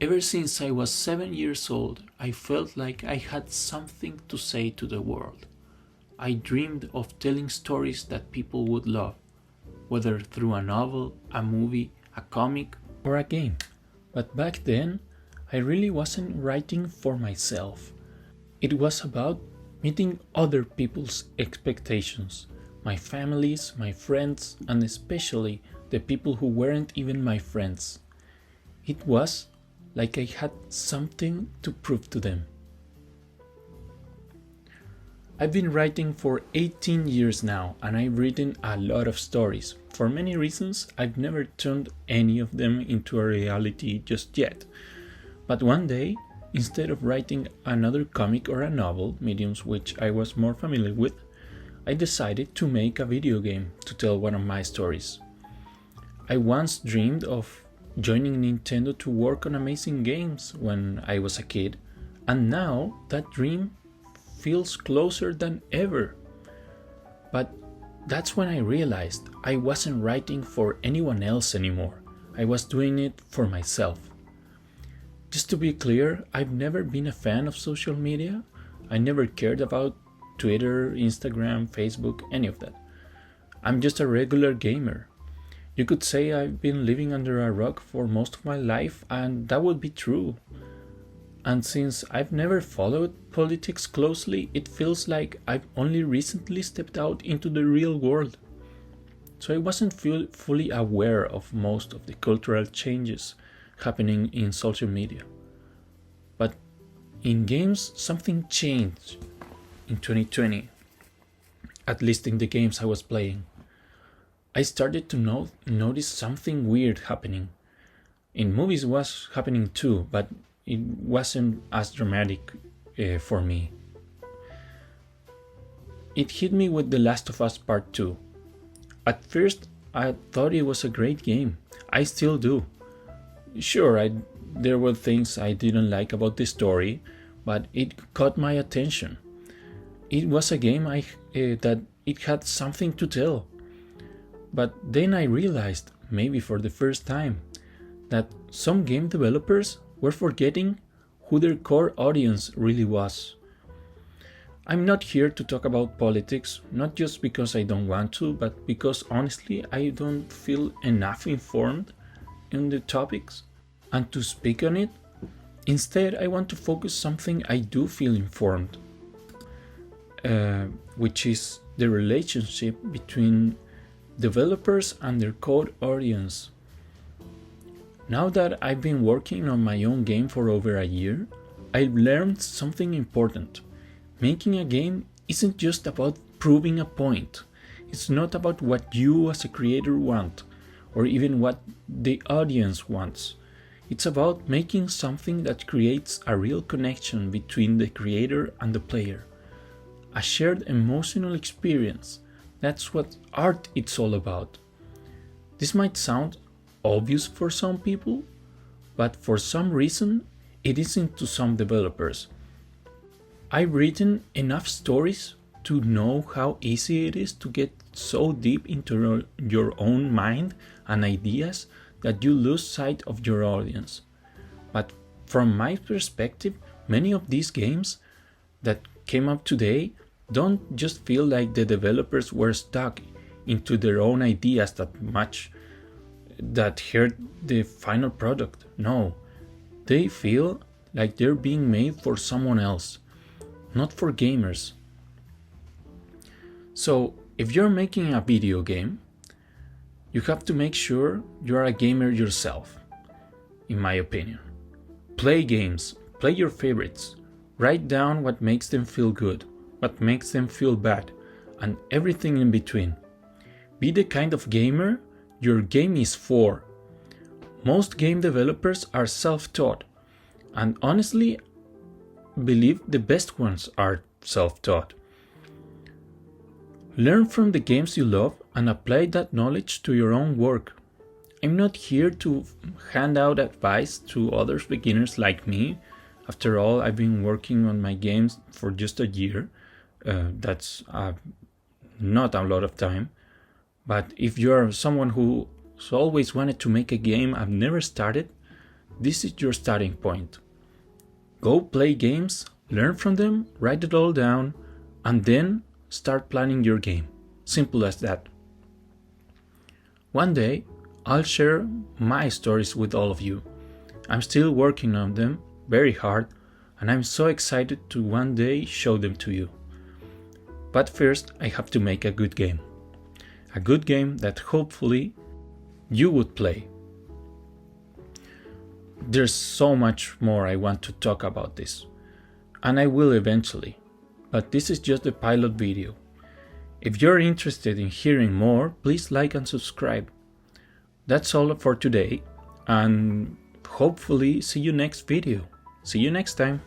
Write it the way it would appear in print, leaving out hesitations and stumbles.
Ever since I was 7 years old, I felt like I had something to say to the world. I dreamed of telling stories that people would love, whether through a novel, a movie, a comic, or a game. But back then, I really wasn't writing for myself. It was about meeting other people's expectations, my family's, my friends, and especially the people who weren't even my friends. It was like I had something to prove to them. I've been writing for 18 years now, and I've written a lot of stories. For many reasons, I've never turned any of them into a reality just yet. But one day, instead of writing another comic or a novel, mediums which I was more familiar with, I decided to make a video game to tell one of my stories. I once dreamed of joining Nintendo to work on amazing games when I was a kid, and now that dream feels closer than ever. But that's when I realized I wasn't writing for anyone else anymore. I was doing it for myself. Just to be clear, I've never been a fan of social media. I never cared about Twitter, Instagram, Facebook, any of that. I'm just a regular gamer. You could say I've been living under a rock for most of my life, and that would be true. And since I've never followed politics closely, it feels like I've only recently stepped out into the real world. So I wasn't fully aware of most of the cultural changes happening in social media. But in games, something changed in 2020, at least in the games I was playing. I started to notice something weird happening. In movies it was happening too, but it wasn't as dramatic for me. It hit me with The Last of Us Part 2. At first, I thought it was a great game. I still do. Sure, there were things I didn't like about the story, but it caught my attention. It was a game that it had something to tell. But then I realized, maybe for the first time, that some game developers were forgetting who their core audience really was. I'm not here to talk about politics, not just because I don't want to, but because honestly I don't feel enough informed on the topics and to speak on it. Instead, I want to focus something I do feel informed, which is the relationship between developers and their core audience. Now that I've been working on my own game for over a year, I've learned something important. Making a game isn't just about proving a point. It's not about what you as a creator want, or even what the audience wants. It's about making something that creates a real connection between the creator and the player. A shared emotional experience. That's what art is all about. This might sound obvious for some people, but for some reason it isn't to some developers. I've written enough stories to know how easy it is to get so deep into your own mind and ideas that you lose sight of your audience. But from my perspective, many of these games that came up today don't just feel like the developers were stuck into their own ideas that hurt the final product. No, they feel like they're being made for someone else, not for gamers. So if you're making a video game, you have to make sure you're a gamer yourself, in my opinion. Play games, play your favorites, write down what makes them feel good, what makes them feel bad, and everything in between. Be the kind of gamer your game is for. Most game developers are self-taught, and honestly, believe the best ones are self-taught. Learn from the games you love and apply that knowledge to your own work. I'm not here to hand out advice to other beginners like me. After all, I've been working on my games for just a year. That's not a lot of time. But if you're someone who's always wanted to make a game, I've never started, this is your starting point. Go play games, learn from them, write it all down, and then start planning your game. Simple as that. One day, I'll share my stories with all of you. I'm still working on them very hard, and I'm so excited to one day show them to you. But first, I have to make a good game. A good game that hopefully you would play. There's so much more I want to talk about this, and I will eventually, but this is just the pilot video. If you're interested in hearing more, please like and subscribe. That's all for today, and hopefully see you next video. See you next time.